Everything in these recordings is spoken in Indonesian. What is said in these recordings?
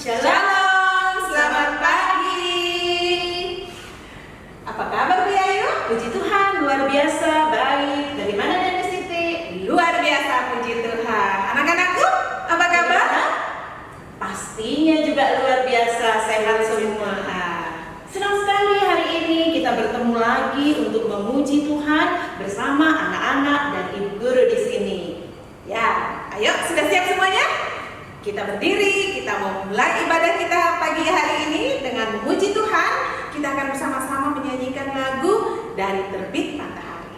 Shalom, selamat pagi. Apa kabar Bu Ayu? Puji Tuhan, luar biasa baik. Dari mana Dede Siti? Luar biasa, puji Tuhan. Anak-anakku, apa kabar? Pastinya juga luar biasa, sehat semua. Senang sekali hari ini kita bertemu lagi untuk memuji Tuhan bersama anak-anak dan ibu guru di sini. Ya, ayo sudah siap semuanya? Kita berdiri, kita mau mulai ibadah kita pagi hari ini dengan memuji Tuhan. Kita akan bersama-sama menyanyikan lagu Dari Terbit Matahari.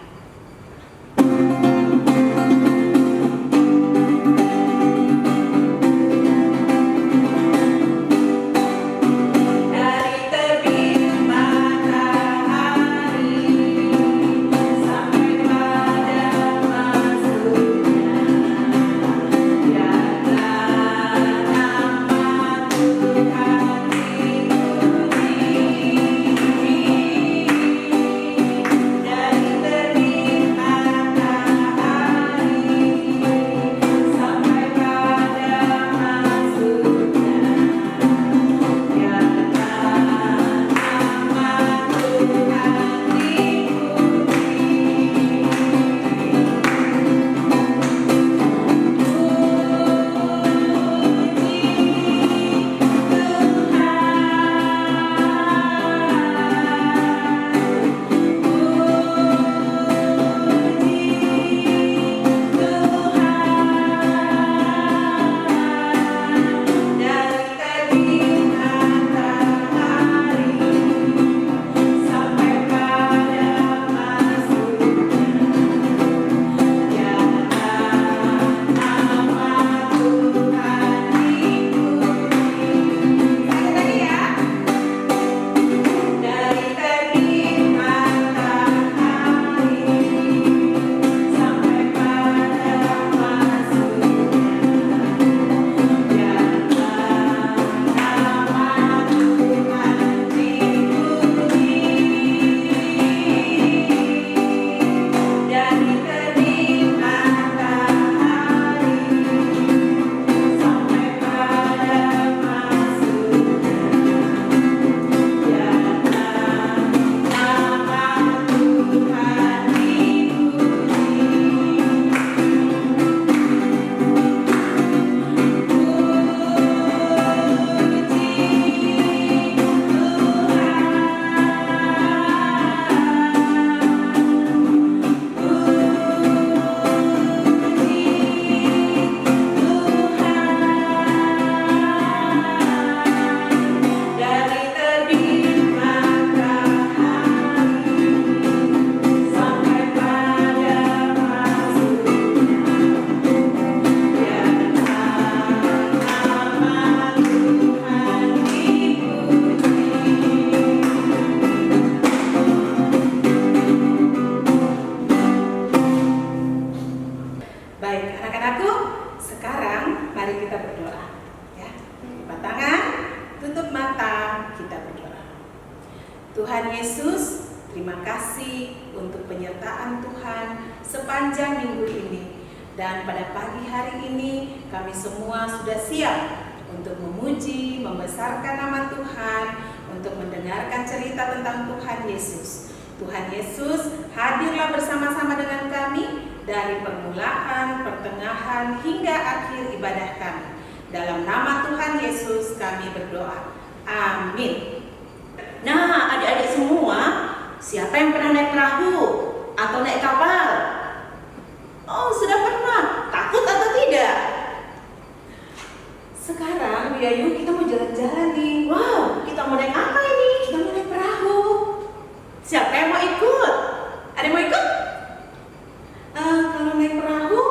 Baik, anak-anakku, sekarang mari kita berdoa. Ya, lipat tangan, tutup mata, kita berdoa. Tuhan Yesus, terima kasih untuk penyertaan Tuhan sepanjang minggu ini. Dan pada pagi hari ini kami semua sudah siap untuk memuji, membesarkan nama Tuhan, untuk mendengarkan cerita tentang Tuhan Yesus. Tuhan Yesus, hadirlah bersama-sama dengan kami dari permulaan, pertengahan, hingga akhir ibadah kami. Dalam nama Tuhan Yesus kami berdoa. Amin. Nah, adik-adik semua, siapa yang pernah naik perahu atau naik kapal? Oh, sudah pernah. Takut atau tidak? Sekarang, Yayu, kita mau jalan-jalan nih. Wow, kita mau naik apa ini? Kita mau naik perahu. Siapa yang mau ikut? Ada yang mau ikut? Kalau naik perahu,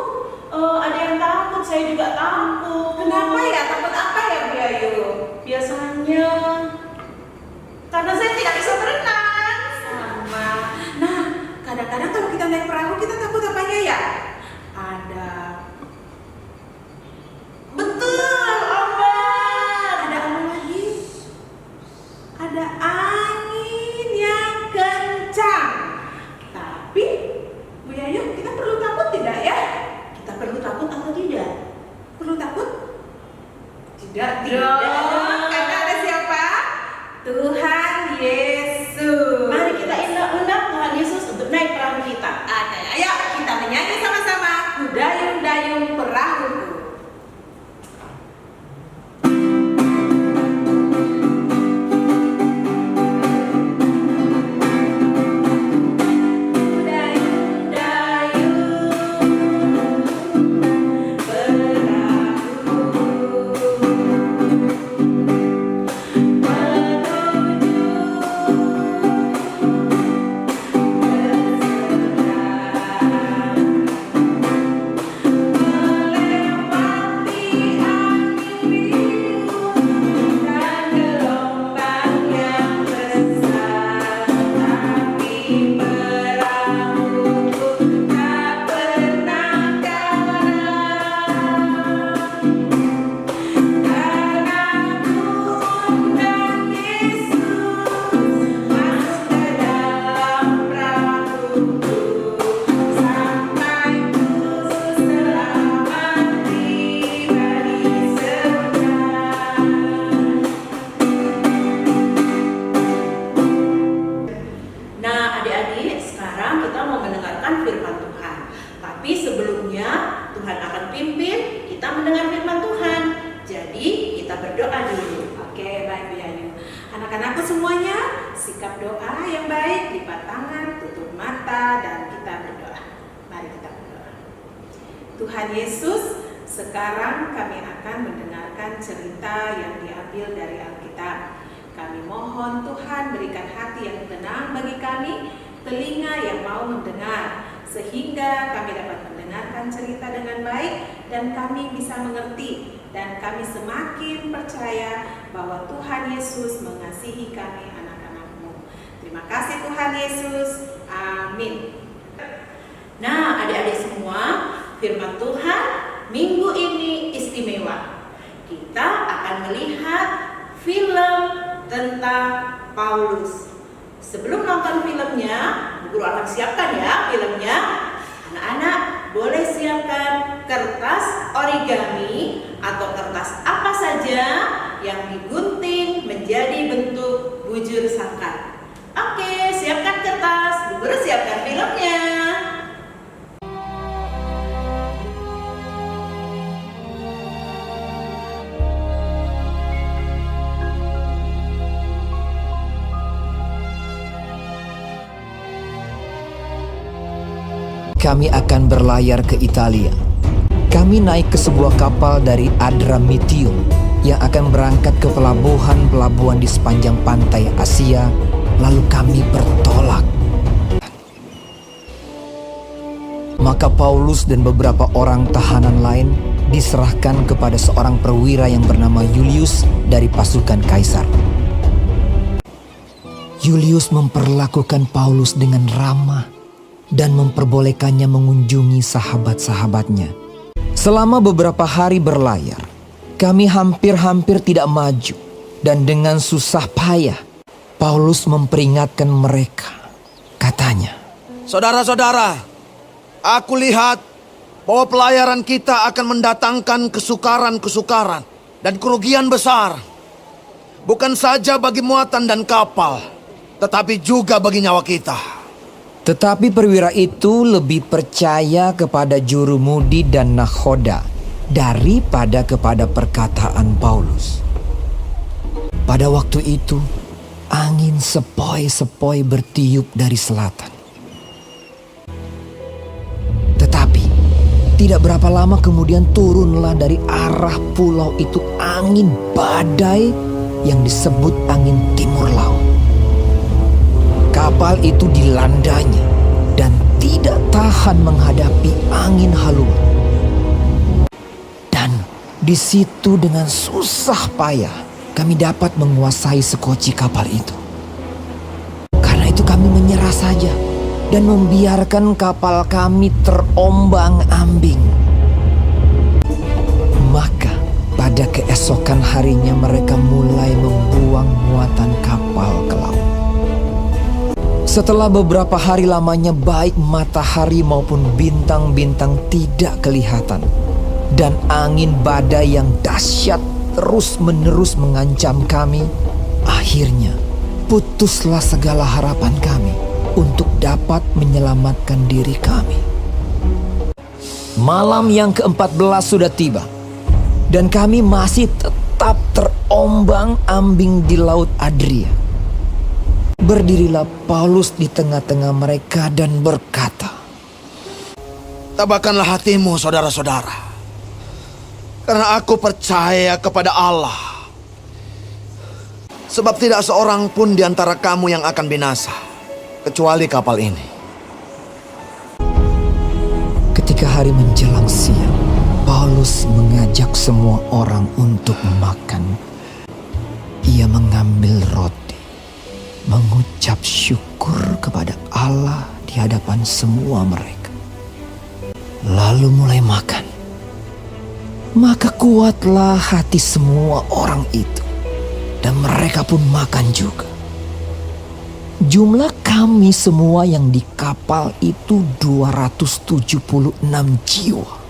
ada yang takut. Saya juga takut. Kenapa ya? Takut apa ya, Yayu? Biasanya karena saya tidak bisa berenang. Sama. Nah, kadang-kadang kalau kita naik perahu, kita takut apanya ya? Ada. Betul, obat. Ada apa lagi? Ada angin yang kencang. Tapi, Bu Yayu, kita perlu takut tidak ya? Kita perlu takut atau tidak? Perlu takut? Tidak. Tapi sebelumnya Tuhan akan pimpin kita mendengar firman Tuhan. Jadi kita berdoa dulu. Oke, baik Bu Yayu. Anak-anakku semuanya, sikap doa yang baik, lipat tangan, tutup mata, dan kita berdoa. Mari kita berdoa. Tuhan Yesus, sekarang kami akan mendengarkan cerita yang diambil dari Alkitab. Kami mohon Tuhan berikan hati yang tenang bagi kami, telinga yang mau mendengar, sehingga kami dapat mendengarkan cerita dengan baik dan kami bisa mengerti, dan kami semakin percaya bahwa Tuhan Yesus mengasihi kami anak-anak-Mu. Terima kasih Tuhan Yesus. Amin. Nah, adik-adik semua, firman Tuhan minggu ini istimewa. Kita akan melihat film tentang Paulus. Sebelum nonton filmnya, guru akan siapkan ya filmnya. Anak-anak boleh siapkan kertas origami atau kertas apa saja yang digunting menjadi bentuk bujur sangkar. Oke, siapkan kertas, Bu Guru siapkan filmnya. Kami akan berlayar ke Italia. Kami naik ke sebuah kapal dari Adramyttium yang akan berangkat ke pelabuhan-pelabuhan di sepanjang pantai Asia. Lalu kami bertolak. Maka Paulus dan beberapa orang tahanan lain diserahkan kepada seorang perwira yang bernama Julius dari pasukan Kaisar. Julius memperlakukan Paulus dengan ramah dan memperbolehkannya mengunjungi sahabat-sahabatnya. Selama beberapa hari berlayar, kami hampir-hampir tidak maju, dan dengan susah payah Paulus memperingatkan mereka. Katanya, "Saudara-saudara, aku lihat bahwa pelayaran kita akan mendatangkan kesukaran-kesukaran dan kerugian besar. Bukan saja bagi muatan dan kapal, tetapi juga bagi nyawa kita." Tetapi perwira itu lebih percaya kepada jurumudi dan nakhoda daripada kepada perkataan Paulus. Pada waktu itu, angin sepoi-sepoi bertiup dari selatan. Tetapi, tidak berapa lama kemudian turunlah dari arah pulau itu angin badai yang disebut angin timur laut. Kapal itu dilandanya dan tidak tahan menghadapi angin haluan. Dan di situ dengan susah payah kami dapat menguasai sekoci kapal itu. Karena itu kami menyerah saja dan membiarkan kapal kami terombang-ambing. Maka pada keesokan harinya mereka mulai membuang muatan kapal ke laut. Setelah beberapa hari lamanya baik matahari maupun bintang-bintang tidak kelihatan, dan angin badai yang dahsyat terus-menerus mengancam kami, akhirnya putuslah segala harapan kami untuk dapat menyelamatkan diri kami. Malam yang ke-14 sudah tiba, dan kami masih tetap terombang-ambing di Laut Adria. Berdirilah Paulus di tengah-tengah mereka dan berkata, Tabahkanlah hatimu, saudara-saudara, karena aku percaya kepada Allah. Sebab tidak seorang pun di antara kamu yang akan binasa, kecuali kapal ini. Ketika hari menjelang siang, Paulus mengajak semua orang untuk makan. Ia mengambil roti, mengucap syukur kepada Allah di hadapan semua mereka, lalu mulai makan. Maka kuatlah hati semua orang itu, dan mereka pun makan juga. Jumlah kami semua yang di kapal itu 276 jiwa.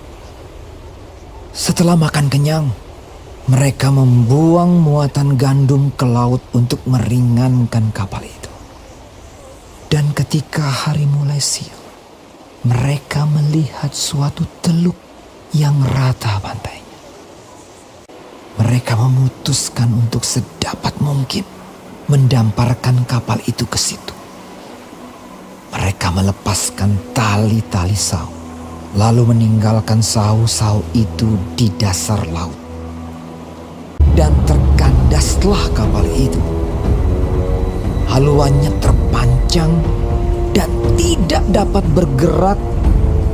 Setelah makan kenyang, mereka membuang muatan gandum ke laut untuk meringankan kapal itu. Dan ketika hari mulai siang, mereka melihat suatu teluk yang rata pantainya. Mereka memutuskan untuk sedapat mungkin mendamparkan kapal itu ke situ. Mereka melepaskan tali-tali sau, lalu meninggalkan sau-sau itu di dasar laut. Dan terkandaslah kapal itu. Haluannya terpancang dan tidak dapat bergerak,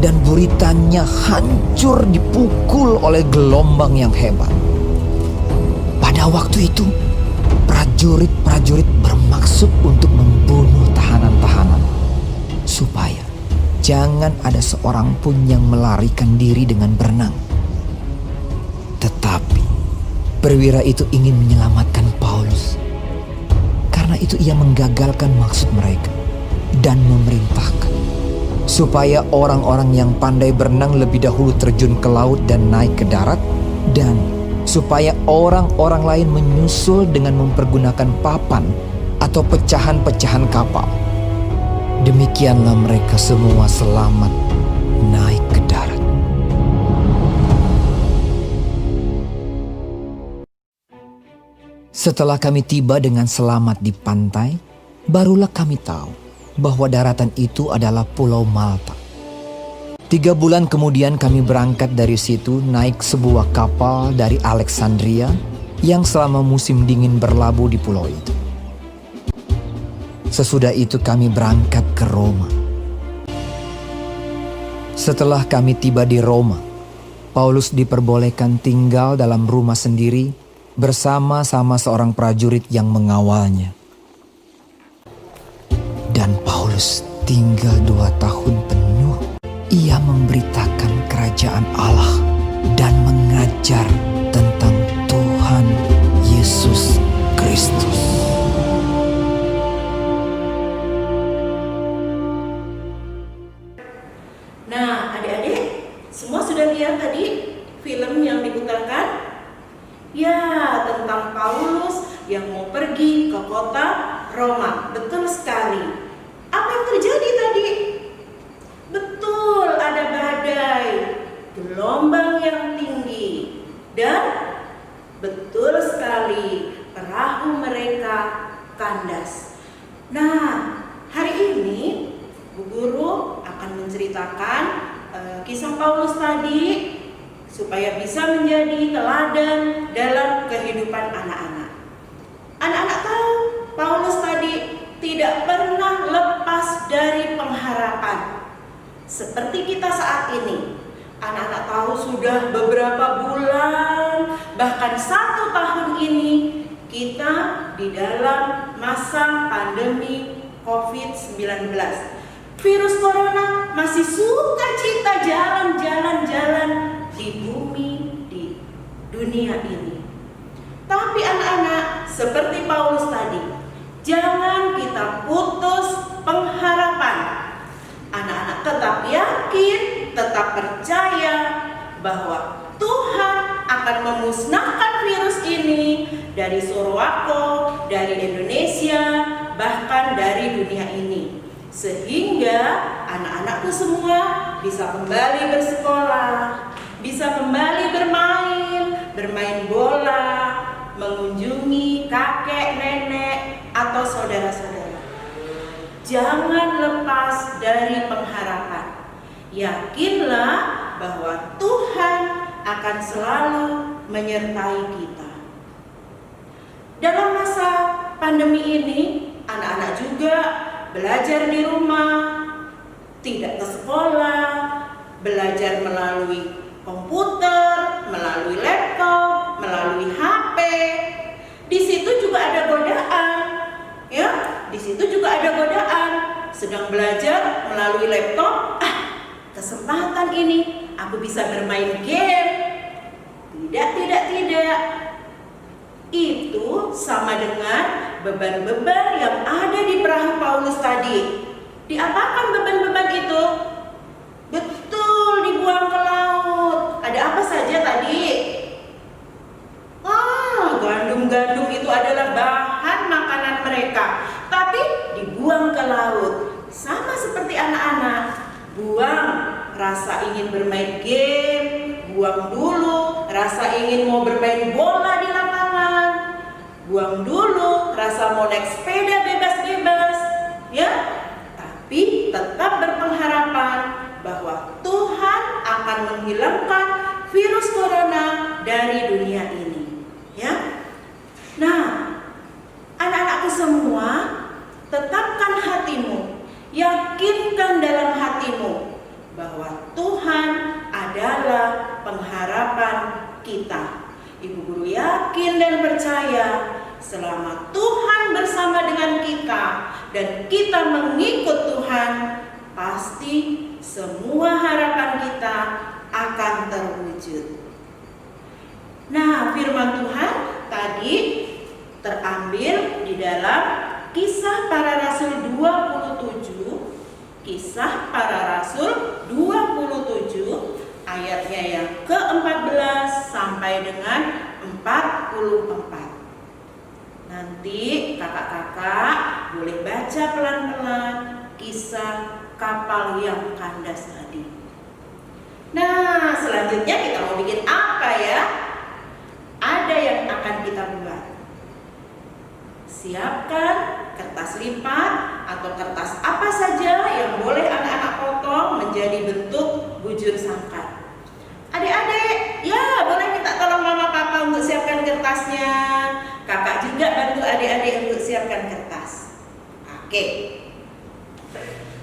dan buritannya hancur dipukul oleh gelombang yang hebat. Pada waktu itu, prajurit-prajurit bermaksud untuk membunuh tahanan-tahanan, supaya jangan ada seorang pun yang melarikan diri dengan berenang. Tetapi perwira itu ingin menyelamatkan Paulus. Karena itu ia menggagalkan maksud mereka dan memerintahkan supaya orang-orang yang pandai berenang lebih dahulu terjun ke laut dan naik ke darat, dan supaya orang-orang lain menyusul dengan mempergunakan papan atau pecahan-pecahan kapal. Demikianlah mereka semua selamat naik ke darat. Setelah kami tiba dengan selamat di pantai, barulah kami tahu bahwa daratan itu adalah Pulau Malta. 3 bulan kemudian kami berangkat dari situ naik sebuah kapal dari Alexandria yang selama musim dingin berlabuh di pulau itu. Sesudah itu kami berangkat ke Roma. Setelah kami tiba di Roma, Paulus diperbolehkan tinggal dalam rumah sendiri bersama-sama seorang prajurit yang mengawalnya. Dan Paulus tinggal 2 tahun penuh. Ia memberitakan kerajaan Allah dan mengajar tentang Tuhan Yesus Kristus. Nah, adik-adik, semua sudah lihat tadi film yang diputarkan? Ya, tentang Paulus yang mau pergi ke kota Roma. Betul sekali. Apa yang terjadi tadi? Betul, ada badai, gelombang yang tinggi, dan betul sekali perahu mereka kandas. Nah, hari ini Bu Guru akan menceritakan kisah Paulus tadi supaya bisa menjadi teladan dalam kehidupan anak-anak. Anak-anak tahu Paulus tadi tidak pernah lepas dari pengharapan. Seperti kita saat ini, anak-anak tahu sudah beberapa bulan, bahkan 1 tahun ini kita di dalam masa pandemi COVID-19. Virus corona masih sukacita jalan-jalan di bumi, di dunia ini. Tapi anak-anak, seperti Paulus tadi, jangan kita putus pengharapan. Anak-anak tetap yakin, tetap percaya bahwa Tuhan akan memusnahkan virus ini dari Sorowako, dari Indonesia, bahkan dari dunia ini. Sehingga anak-anakku semua bisa kembali bersekolah, bisa kembali bermain bola, mengunjungi kakek, nenek, atau saudara-saudara. Jangan lepas dari pengharapan. Yakinlah bahwa Tuhan akan selalu menyertai kita. Dalam masa pandemi ini, anak-anak juga belajar di rumah, tidak ke sekolah, belajar melalui komputer, melalui laptop, melalui HP. Di situ juga ada godaan, ya. Di situ juga ada godaan. Sedang belajar melalui laptop, kesempatan ini aku bisa bermain game. Tidak. Itu sama dengan beban-beban yang ada di perahu Paulus tadi. Diapakan beban-beban itu? Betul, dibuang ke laut. Ada apa saja tadi? Gandum-gandum itu adalah bahan makanan mereka, tapi dibuang ke laut. Sama seperti anak-anak, buang bermain game, buang dulu rasa ingin mau bermain bola di lapangan, buang dulu rasa mau naik sepeda bebas-bebas, ya. Tapi tetap berpengharapan bahwa Tuhan akan menghilangkan virus corona dari dunia ini, ya. Nah, anak-anakku semua, tetapkan hatimu, yakinkan dalam hatimu bahwa Tuhan adalah pengharapan kita. Ibu guru yakin dan percaya selama Tuhan bersama dengan kita dan kita mengikut Tuhan, pasti semua harapan kita akan terwujud. Nah, firman Tuhan tadi terambil di dalam Kisah Para Rasul 27, Kisah Para Rasul 27 ayatnya yang ke-14 sampai dengan 44. Nanti kakak-kakak boleh baca pelan-pelan kisah kapal yang kandas tadi. Nah, selanjutnya kita mau bikin apa ya? Ada yang akan kita buat. Siapkan kertas lipat atau kertas apa saja yang boleh anak-anak potong menjadi bentuk bujur sangkar. Adik-adik, ya boleh minta tolong mama papa untuk siapkan kertasnya. Kakak juga bantu adik-adik untuk siapkan kertas. Oke.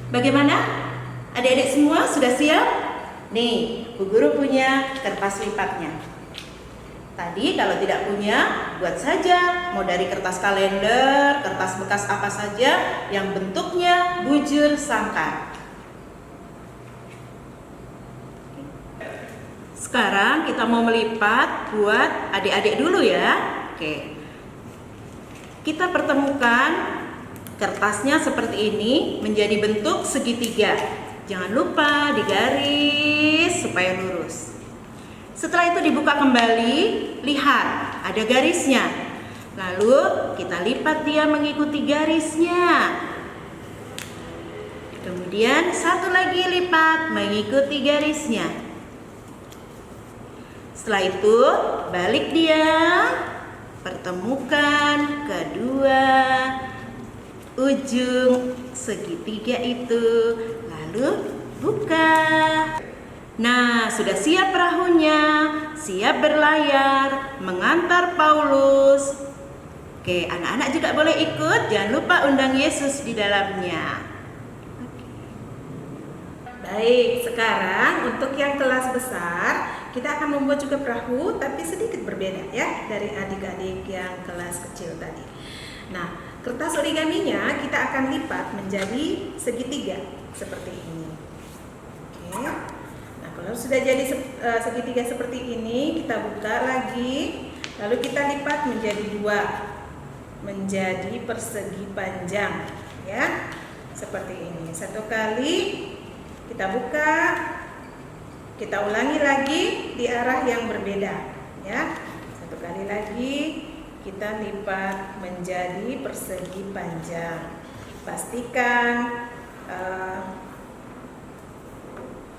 Bagaimana? Adik-adik semua sudah siap? Nih, Bu Guru punya kertas lipatnya. Tadi kalau tidak punya, buat saja. Mau dari kertas kalender, kertas bekas apa saja yang bentuknya bujur sangkar. Sekarang kita mau melipat buat adik-adik dulu ya. Oke. Kita pertemukan kertasnya seperti ini menjadi bentuk segitiga. Jangan lupa digaris supaya lurus. Setelah itu dibuka kembali, lihat ada garisnya. Lalu kita lipat dia mengikuti garisnya. Kemudian satu lagi lipat mengikuti garisnya. Setelah itu balik dia, pertemukan kedua ujung segitiga itu, lalu buka. Nah, sudah siap perahunya, siap berlayar, mengantar Paulus. Oke, anak-anak juga boleh ikut, jangan lupa undang Yesus di dalamnya. Baik, sekarang untuk yang kelas besar, kita akan membuat juga perahu, tapi sedikit berbeda ya dari adik-adik yang kelas kecil tadi. Nah, kertas origaminya kita akan lipat menjadi segitiga seperti ini. Oke. Nah, kalau sudah jadi segitiga seperti ini, kita buka lagi, lalu kita lipat menjadi dua, menjadi persegi panjang, ya, seperti ini. Satu kali kita buka, kita ulangi lagi di arah yang berbeda, ya. Satu kali lagi kita lipat menjadi persegi panjang. Pastikan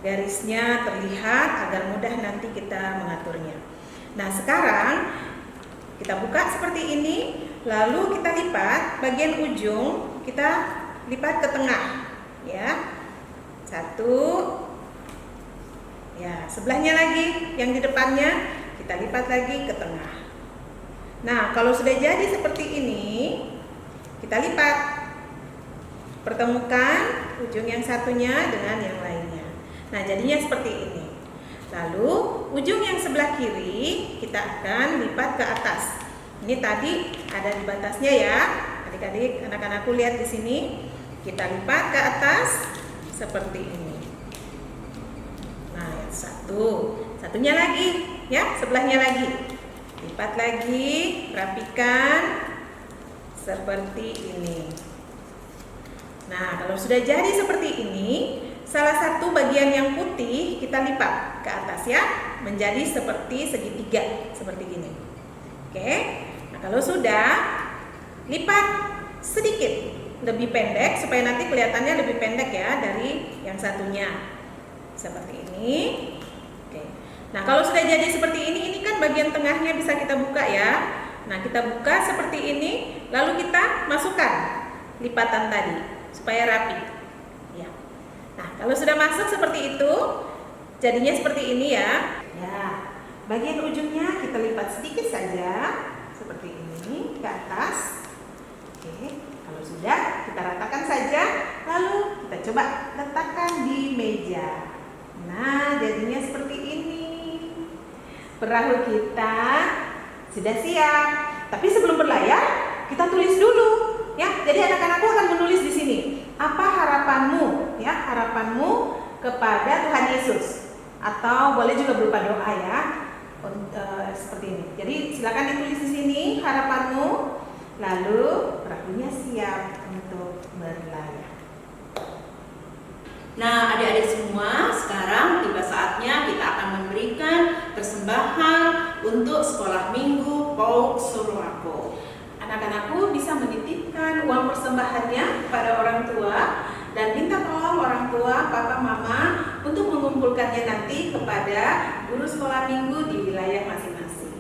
garisnya terlihat agar mudah nanti kita mengaturnya. Nah, sekarang kita buka seperti ini, lalu kita lipat bagian ujung, kita lipat ke tengah, ya. Satu, ya, sebelahnya lagi yang di depannya kita lipat lagi ke tengah. Nah, kalau sudah jadi seperti ini, kita lipat, pertemukan ujung yang satunya dengan yang lainnya. Nah, jadinya seperti ini. Lalu ujung yang sebelah kiri kita akan lipat ke atas. Ini tadi ada di batasnya ya, adik-adik, anak-anakku lihat di sini. Kita lipat ke atas seperti ini. Nah, yang satunya lagi, ya, sebelahnya lagi. Lipat lagi, rapikan seperti ini. Nah, kalau sudah jadi seperti ini, salah satu bagian yang putih kita lipat ke atas ya, menjadi seperti segitiga, seperti gini. Oke. Nah, kalau sudah, lipat sedikit lebih pendek supaya nanti kelihatannya lebih pendek ya dari yang satunya. seperti ini. Oke. Nah, kalau sudah jadi seperti ini kan bagian tengahnya bisa kita buka ya. Nah, kita buka seperti ini, lalu kita masukkan lipatan tadi supaya rapi. Ya. Nah, kalau sudah masuk seperti itu, jadinya seperti ini ya. Ya, bagian ujungnya kita lipat sedikit saja seperti ini ke atas. Oke, kalau sudah kita ratakan saja, lalu kita coba letakkan di meja. Nah, jadinya seperti ini. Perahu kita sudah siap. Tapi sebelum berlayar, kita tulis dulu, ya. Jadi anak-anakku akan menulis di sini. Apa harapanmu, ya? Harapanmu kepada Tuhan Yesus. Atau boleh juga berupa doa ya. Seperti ini. Jadi silakan ditulis di sini harapanmu. Lalu perahunya siap untuk berlayar. Nah, adik-adik semua, sekarang tiba saatnya kita akan memberikan persembahan untuk sekolah minggu PAUD Sorowako. Anak-anakku bisa menitipkan uang persembahannya pada orang tua dan minta tolong orang tua, papa, mama untuk mengumpulkannya nanti kepada guru sekolah minggu di wilayah masing-masing.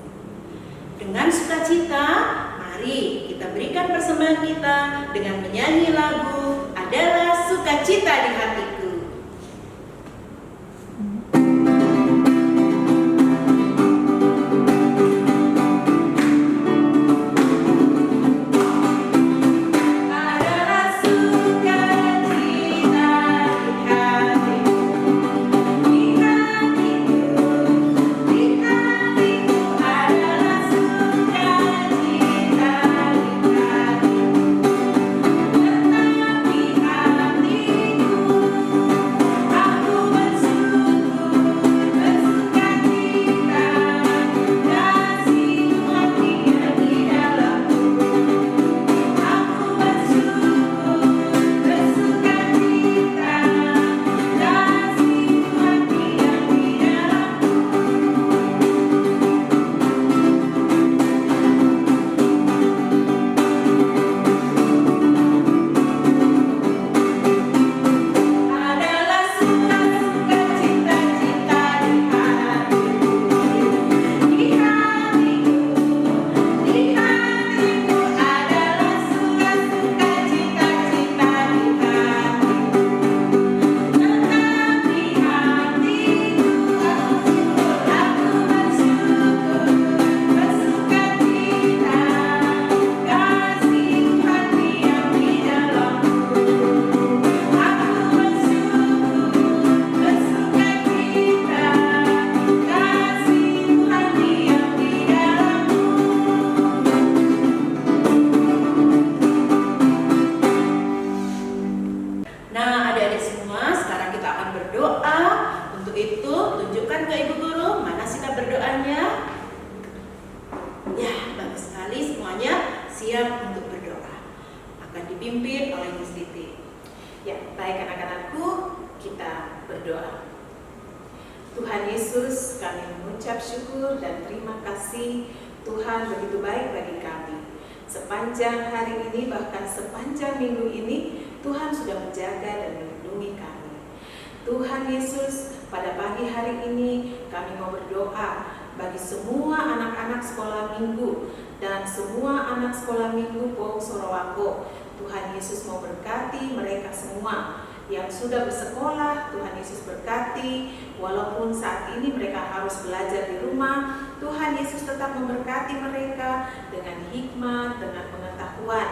Dengan sukacita, mari kita berikan persembahan kita dengan menyanyi lagu Adalah Sukacita di Hatiku. dipimpin oleh Miss Titi. Ya, baik anak-anakku, kita berdoa. Tuhan Yesus, kami mengucap syukur dan terima kasih. Tuhan begitu baik bagi kami. Sepanjang hari ini, bahkan sepanjang minggu ini, Tuhan sudah menjaga dan melindungi kami. Tuhan Yesus, pada pagi hari ini kami mau berdoa bagi semua anak-anak sekolah minggu dan semua anak sekolah minggu PAUD Sorowako. Tuhan Yesus mau berkati mereka semua yang sudah bersekolah. Tuhan Yesus berkati, walaupun saat ini mereka harus belajar di rumah, Tuhan Yesus tetap memberkati mereka dengan hikmat, dengan pengetahuan,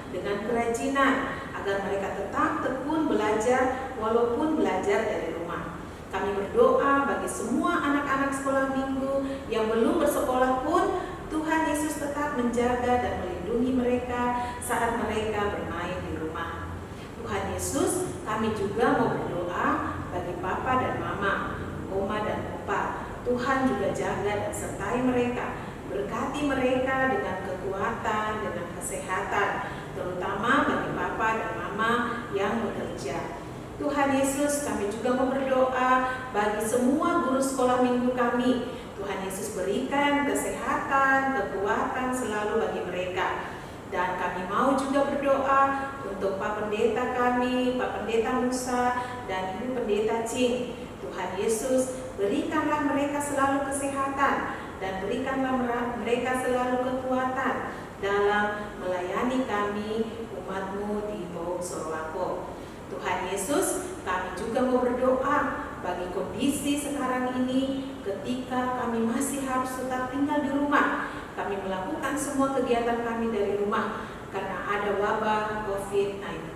dengan kerajinan, agar mereka tetap tekun belajar walaupun belajar dari rumah. Kami berdoa bagi semua anak-anak sekolah minggu yang belum bersekolah pun, Tuhan Yesus tetap menjaga dan melindungi mereka saat mereka bermain di rumah. Tuhan Yesus, kami juga mau berdoa bagi Papa dan Mama, Oma dan Opa. Tuhan juga jaga dan sertai mereka, berkati mereka dengan kekuatan, dengan kesehatan, terutama bagi Papa dan Mama yang bekerja. Tuhan Yesus, kami juga mau berdoa bagi semua guru sekolah minggu kami. Tuhan Yesus berikan kesehatan, kekuatan selalu bagi mereka. Dan kami mau juga berdoa untuk Pak Pendeta kami, Pak Pendeta Musa, dan Ibu Pendeta Cing. Tuhan Yesus, berikanlah mereka selalu kesehatan dan berikanlah mereka selalu kekuatan dalam melayani kami umat-Mu di Pauk Sorowako. Tuhan Yesus, kami juga mau berdoa bagi kondisi sekarang ini ketika kami masih harus tetap tinggal di rumah. Kami melakukan semua kegiatan kami dari rumah karena ada wabah COVID-19.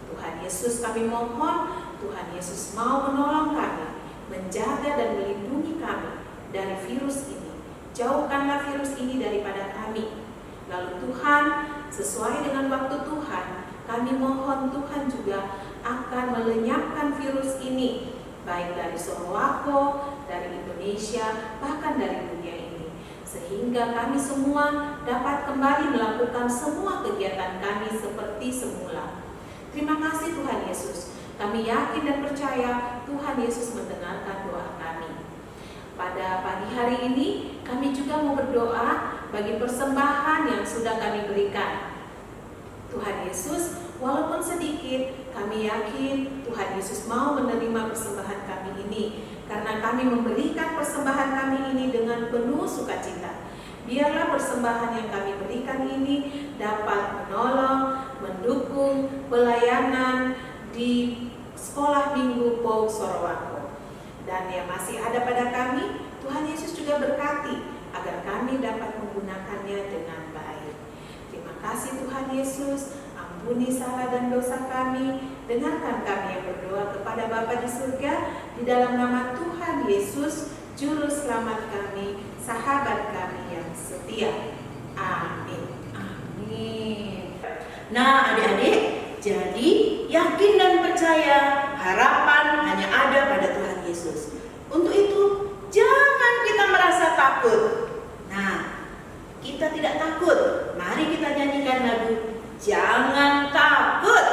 Tuhan Yesus, kami mohon Tuhan Yesus mau menolong kami, menjaga dan melindungi kami dari virus ini. Jauhkanlah virus ini daripada kami. Lalu Tuhan, sesuai dengan waktu Tuhan, kami mohon Tuhan juga akan melenyapkan virus ini, baik dari Sorowako, dari Indonesia, bahkan dari dunia ini. Sehingga kami semua dapat kembali melakukan semua kegiatan kami seperti semula. Terima kasih Tuhan Yesus. Kami yakin dan percaya Tuhan Yesus mendengarkan doa kami. Pada pagi hari ini kami juga mau berdoa bagi persembahan yang sudah kami berikan. Tuhan Yesus, walaupun sedikit, kami yakin Tuhan Yesus mau menerima persembahan kami ini, karena kami memberikan persembahan kami ini dengan penuh sukacita. Biarlah persembahan yang kami berikan ini dapat menolong, mendukung pelayanan di sekolah minggu Pauk Sorowako. Dan yang masih ada pada kami, Tuhan Yesus juga berkati agar kami dapat menggunakannya dengan baik. Terima kasih Tuhan Yesus, ampuni salah dan dosa kami. Dengarkan kami yang berdoa kepada Bapa di surga, di dalam nama Tuhan Yesus, Juru Selamat kami, sahabat kami yang setia. Amin. Amin. Nah adik-adik, jadi yakin dan percaya harapan hanya ada pada Tuhan Yesus. Untuk itu jangan kita merasa takut. Nah, kita tidak takut. Mari kita nyanyikan lagu Jangan Takut.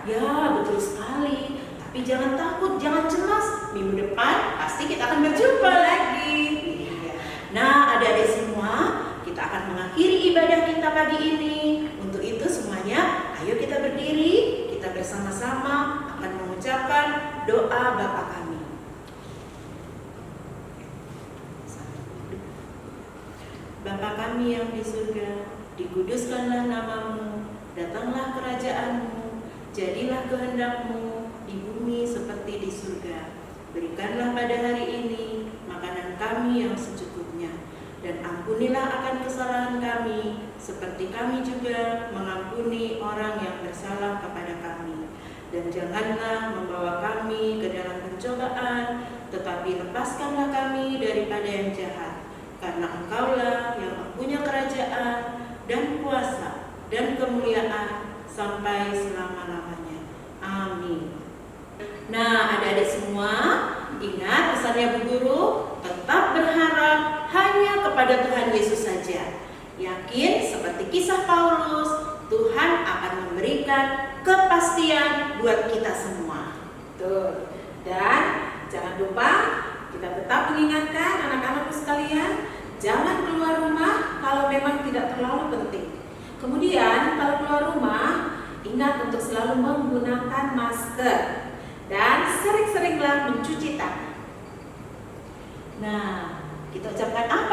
Ya, betul sekali. Tapi jangan takut, jangan cemas. Minggu depan pasti kita akan berjumpa lagi. Nah, adik-adik semua, kita akan mengakhiri ibadah kita pagi ini. Untuk itu semuanya, ayo kita berdiri. Kita bersama-sama akan mengucapkan doa Bapa kami. Bapa kami yang di surga, dikuduskanlah namamu, datanglah kerajaan-Mu. Jadilah kehendak-Mu di bumi seperti di surga. Berikanlah pada hari ini makanan kami yang secukupnya. Dan ampunilah akan kesalahan kami, seperti kami juga mengampuni orang yang bersalah kepada kami. Dan janganlah membawa kami ke dalam pencobaan, tetapi lepaskanlah kami daripada yang jahat. Karena Engkaulah yang mempunyai kerajaan dan kuasa dan kemuliaan sampai selama-lamanya. Amin. Nah, adik-adik semua, ingat pesannya Bu Guru, tetap berharap hanya kepada Tuhan Yesus saja. Yakin seperti kisah Paulus, Tuhan akan memberikan kepastian buat kita semua. Tuh. Dan jangan lupa kita tetap mengingatkan anak-anakku sekalian, jangan keluar rumah kalau memang tidak terlalu penting. Kemudian kalau keluar rumah, ingat untuk selalu menggunakan masker dan sering-seringlah mencuci tangan. Nah, kita ucapkan apa